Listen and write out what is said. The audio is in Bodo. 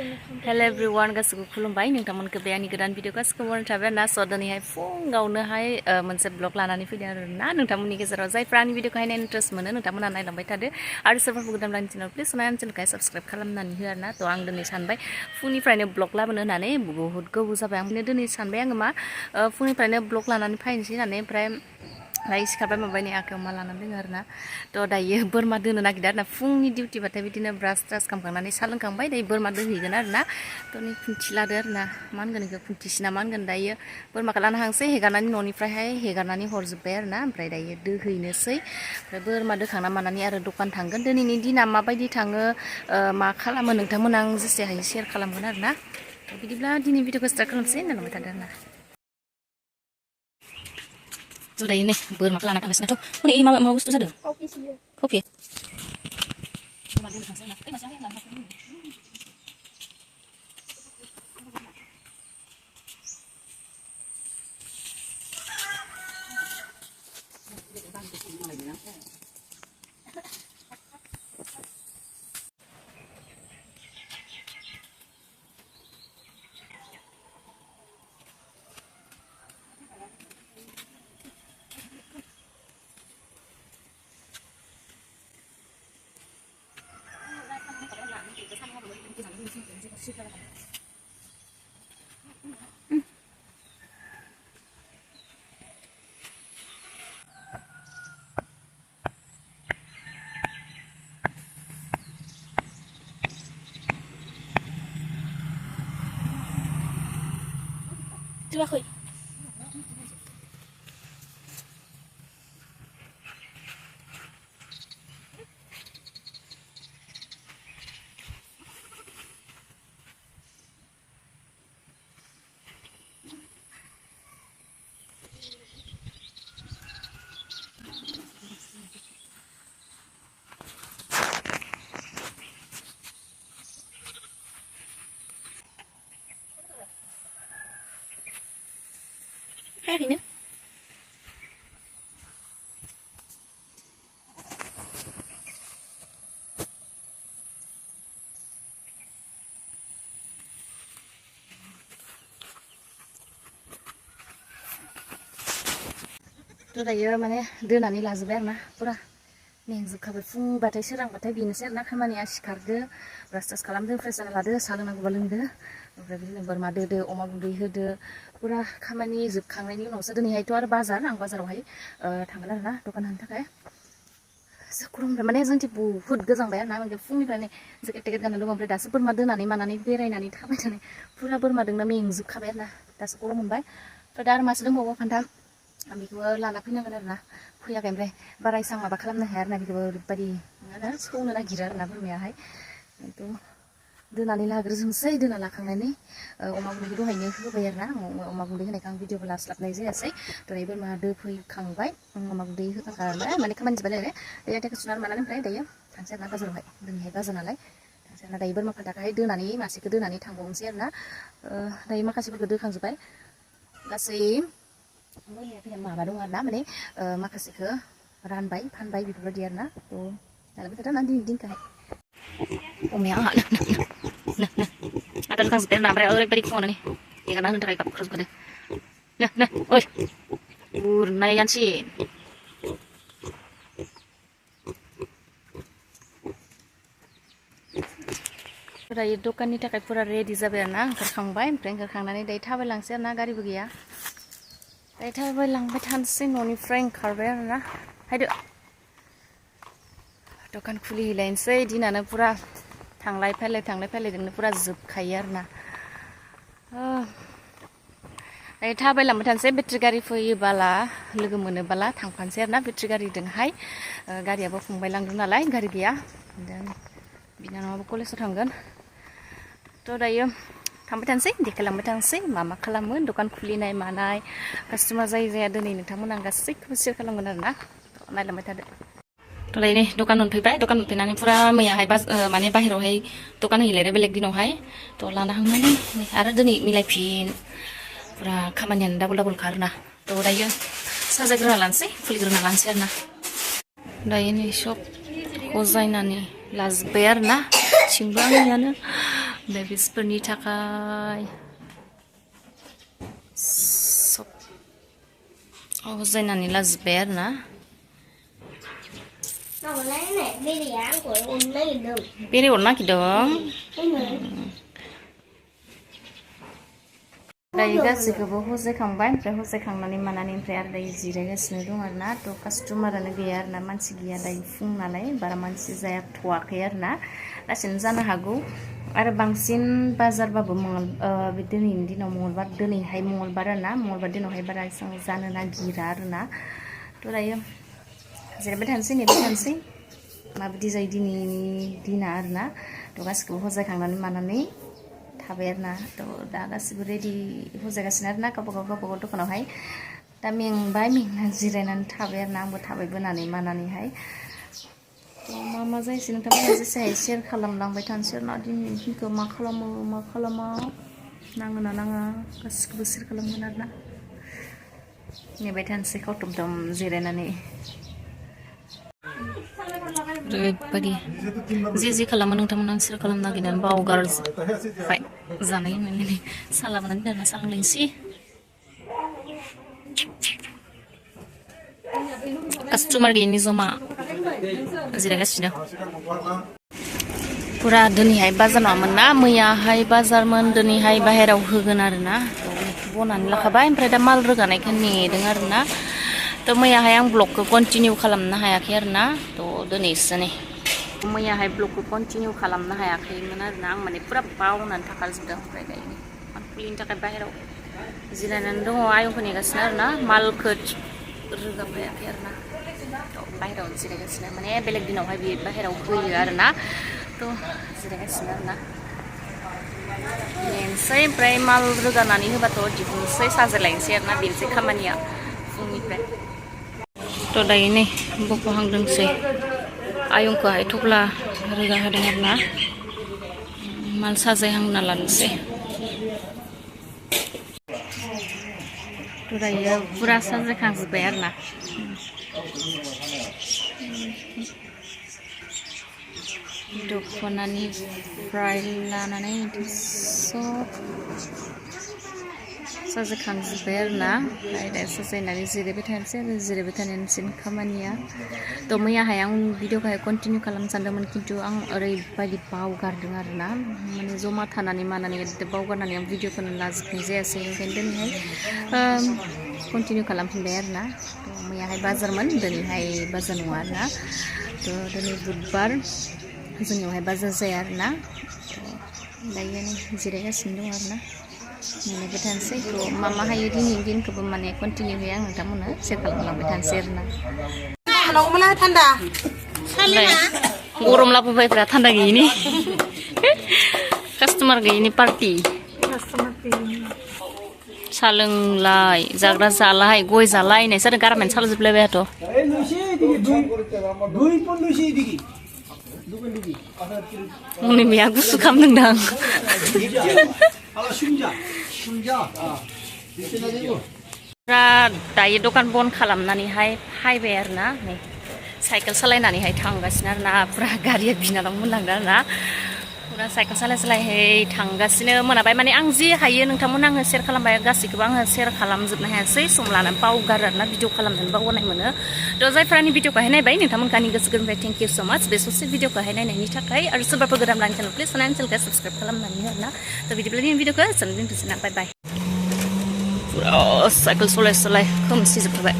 Hello everyone, गासिबो खुलुमबाय नोंथांमोनखौ बे आंनि गोदान भिडिअ गासिबो बरायना थाबाय ना स' दिनैहाय फुङावनोहाय मोनसे ब्लग लानानै फैदों आरोना नोंथांमोननि गेजेराव जायफ्रा आंनि भिडिअखौहाय नायनो इन्ट्रेस्ट मोनो नोंथांमोना नायलांबाय थादो आरो सोरबाफोर गोदान आंनि चेनेल प्लिज आंनि चेनेलखौहाय साबस्क्राइब खालामनानै हो आरोना थ' आं दिनै सानबाय फुंनिफ्रायनो ब्लग लाबोनो होननानै बहुद गोबाव जाबाय आं दिनै सानबाय आङो मा फुंनिफ्रायनो ब्लग लानानै फैनोसै होननानै ओमफ्राय सिखारबाय माबायनि आखायाव मा लानानै दोङो आरोना थ' दायो बोरमा दोनो नागिरदों आरोना फुंनि डिउटिबाथाय बिदिनो ब्रास ट्रास खालामखांनानै साहा लोंखांबाय दायो बोरमा दोहैगोन आरोना थ' नै खुन्थि लादो आरोना मा होनगोन बेखौ खुन्थिसि ना मा होनगोन दायो बोरमाखौ लानो हांसै हेगारनानै न'निफ्रायहाय हेगारनानै हरजोब्बाय आरोना ओमफ्राय दायो दोहैनोसै ओमफ्राय बोरमा दोखांना मानानै आरो दखान थांगोन दिनैनि दिना माबायदि थाङो मा खालामो नोंथांमोना आं जेसे हायो शेयार खालामगोन आरोना थ' बिदिब्ला दिनै भिडिअखौ स्टार्ट खालामसै होनना थादों आरोना दायो नै बोरमाखौ लाना थांगासिनोथ' हनै मा बुस्थु जादों कफि Tirakoy. Hari ni. थ' दायो माने दोनानै लाजोब्बाय आरोना फुरा मेंजोबखाबाय फुंबाथाय सोरांबाथाय बेनोसै आरोना खामानिया सिखारदो ब्रास ट्रास खालामदो फ्रेस जाना लादो साहा लोंनांगौबा लोंदो ओमफ्राय बिदिनो बोरमा दोदो अमा गुन्दै होदो फुरा खामानि जोबखांनायनि उनावसो दिनैहायथ' आरो बाजार आं बाजारावहाय थांगोन आरोना दखान होनो थाखाय गरमनिफ्राय माने जोंथिं बुहुद गोजांबाय आरोना माने फुंनिफ्रायनो जेकेट टेकेट गानना दङ ओमफ्राय दासो बोरमा दोनानै मानानै बेरायनानै थाबायनानै फुरा बोरमा दोंना मेंजोबखाबाय आरोना दासो गरम मोनबाय ओमफ्राय दा आरो मासे दंबावो फान्थाल आं बेखौबो लाना फैनांगोन आरोना फैयाखै ओमफ्राय बारा एसां माबा खालामनो हाया आरोना बेखौबो ओरैबायदि मा सौनो नागिरो आरोना बोरमायाहाय खिन्थु दोनानै लाग्रोजोबनोसै दोना लाखांनानै अमा गुन्दै दहायनो होबाय आरोना अमा गुन्दै होनायखौ आं भिडिअबो लास्लाबनाय जायासै दहाय बोरमा दोफैखांबाय अमा गुन्दै होखांनानै माने खामानि जोब्बाय नालाय दायो आथिंखौ सुनानै मानानै ओमफ्राय दायो थांसै आरोना बाजारावहाय दिनैहाय बाजार नालाय थांसै आरोना दायो बोरमा फान्थाखौहाय दोनानै मासेखौ दोनानै थांबावनोसै आरोना दायो माखासेफोरखौ दोखांजोब्बाय गासै माबा दं आरोना माने माखासेखौ रानबाय फानबाय बेफोरबायदि आरोना थ' जालांबाय थादों ना दिनै दिनखौहाय अमाया आंहा आदार होखांजोब्बाय आरोना ओमफ्राय ओरैबायदि फुङावनो नै हेगारना होनो थाखाय गाबख्रावजोबखादों ओइ गुरनायानोसै दायो दखाननि थाखाय फुरा रेडि जाबाय आरोना ओंखारखांबाय ओमफ्राय ओंखारखांनानै दायो थाबायलांसै आरोना गारिबो गैया दायो थाबायलांबाय थानोसै न'निफ्राय ओंखारबाय आरोना हायदो दखान खुलिहैलायनोसै दिनानो फुरा थांलाय फैलायजोंनो फुरा जोबखायो आरोना दायो थाबायलांबाय थानोसै बेटारि गारि फैयोबाला लोगो मोनोबाला थांफानोसै आरोना बेटारि गारिजोंहाय गारियाबो फंबाय लांदों नालाय गारि गैया बिनानावाबो कलेजाव थांगोन थ' दायो थांबाय थानोसै देखायलांबाय थानोसै मा खालामो दखान खुलिनाय मानाय कास्टमार जाया दिनै नोंथांमोन आं गासैखौबो शेयार खालामगोन आरोना नायलांबाय थादो थ' दायो नै दखान मोनफैबाय दखान मोनफैनानै फुरा मैयाहाय माने बाहेरायावहाय दखान हैलायबाय बेलेग दिनावहाय थ' लाना थांनानै आरो दिनै मिलायफिन फुरा खामानियानो डाबल खारोना थ' दायो साजायग्रोना लानोसै खुलिग्रोना लानोसै आरोना दायो नै सबखौ जायनानै लाजोब्बाय आरोना थिंबो आंनियानो बेबिसफोरनि थाखाय सब जायनानै लाजोब्बाय आरो ना बेरे अरनो नागिरदों दायो गासैखौबो हजायखांबाय ओमफ्राय हजायखांनानै मानानै ओमफ्राय आरो दायो जिरायगासिनो दं आरो ना थ' कास्टमारानो गैया आरो ना मानसि गैया दायो फुं नालाय बारा मानसि जाथ'वाखै आरो ना लासैनो जानो हागौ आरो बांसिन बाजारबाबो बे दिनैनि दिनाव मंगलबार दिनैहाय मंगलबार आरो ना मंगलबार दिनावहाय बारा एसेबां जानो नागिरा आरो ना थ' दायो जिरायबाय थानोसै नेबाय थानोसै माबायदि जायो दिनैनि दिना आरो ना थ' गासैखौबो हजायखांनानै मानानै थाबाय आरो ना थ' दा गासिबो रेडि हजायगासिनो आरो ना गावबागाव दखानावहाय दा मेंबाय मेंनानै जिरायनानै थाबाय आरो ना आंबो थाबायबोनानै मानानैहाय थ' मा जायोसै नोंथांमोना जेसेहाय सेयार खालामलांबाय थानोसै आरो ना दिनैनि दिनखौ मा खालामो मा खालामा नाङो ना नाङा गासिखौबो सेयार खालामगोन आरो ना नेबाय थानोसै खावथुमथुम जिरायनानै ओरैबायदि जे खालामो नोंथांमोना सेयार खालामनो नागिरनानै बावगारजोब्बाय जानाय होननानै साहा लाबोनानै दोनना साहा लोंसै कास्टमार गैयिनि जमा जिरायगासिनो पुरा दिनैहाय बाजार नङामोन ना मैयाहाय बाजारमोन दिनैहाय बाहेरायाव होगोन आरो ना बनानै लाखाबाय ओमफ्राय दा माल रोगानायखौ नेदों आरो ना थ' मैयाहाय आं ब्लगखौ कन्टिनिउ खालामनो हायाखै आरो ना थ' दिनैसो नै मैयाहाय ब्लगखौ कन्टिनिउ खालामनो हायाखैमोन आरो ना आं माने पुरा बावनानै थाखाजोबदों ओमफ्राय दायो माल खुलिनो थाखाय बाहेरायाव जिरायनानै दङ आयंखौ नेगासिनो आरो ना मालखौ रोगाफायाखै आरो ना थ' बाहेरायावनो जिरायगासिनो माने बेलेग दिनावहाय बियो बाहेरायाव होयो आरो ना थ' जिरायगासिनो आरो ना नेनोसै ओमफ्राय माल रोगानानै होबाथ' दिहुनसै साजायलायनोसै आरो ना बेनोसै खामानिया फुंनिफ्राय थ' दायो नै बख'हांदोंसै आयंखौहाय थफ्ला रोगा होदों आरो ना माल साजायहांना लानोसै थ' दायो पुरा साजायखांजोब्बाय आरो ना दख'नानिफ्राय लानानै सब साजायखांजोब्बाय आरो ना ओमफ्राय दा साजायनानै जिरायबाय थानोसै आरो जिरायबाय थानायनिसै खामानिया थ' मैयाहाय आं भिडिअखौहाय कन्टिनिउ खालामनो सानदोंमोन खिन्थु आं ओरैबायदि बावगारदों आरो ना माने जमा थानानै मानानै बावगारनानै आं भिडिअखौनो लाजोबनाय जायासै ओंखायनो दिनैहाय कन्टिनिउ खालामफिनबाय आरो ना थ' मैयाहाय बाजारमोन दिनैहाय बाजार नङा आरो ना थ' दिनै बुधबार जोंनियावहाय बाजार जाया आरो ना दायो नै जिरायगासिनो दं आरो ना नेबाय थानोसै थ' मा हायो दिनैनि दिनखौबो माने कन्टिनिउहै आं नोंथांमोननो सेयार खालामलांबाय थानोसै आरो ना गरम लाबोबायफ्रा थान्दा गैयिनि कास्टमार गैयिनि पार्टि साहा लोंलाय जाग्रा जालाय गय जालाय होननायसो आरो गारमायानो सालाजोबलायबायथ' हनै मैया गुसु खालामदोंदां पुरा दायो दखान बन्द खालामनानैहाय फायबाय आरो ना नै साइकेल सालायनानैहाय थांगासिनो आरो ना पुरा गारिया बिनानाव मोनलांदों आरो ना पुरा साइकेल सालाय थांगासिनो मोनाबाय माने आं जे हायो नोंथांमोन आङो सेयार खालामबाय गासैखौबो आङो सेयार खालामजोबनो हायासै सम लानानै बावगारो आरो ना भिडिअ खालामनानै बावगारनाय मोनो थ' जायफ्रानि भिडिअखौहाय नायबाय नोंथांमोनखौ आंनि गोसो गोरबोनिफ्राय थेंक इउ स' माच बे ससे भिडिअखौहाय नायनायनि थाखाय आरो सोरबाफोर गोदान लाइन चेनेल प्लिज साबस्क्राइब खालामनानै आरो ना थ' बिदिब्ला दिनै भिडिअखौ एसेयावनो दोनथ'सै ना बाय बाय पुरा साइकेल सालाय खोमसिजोबथारबाय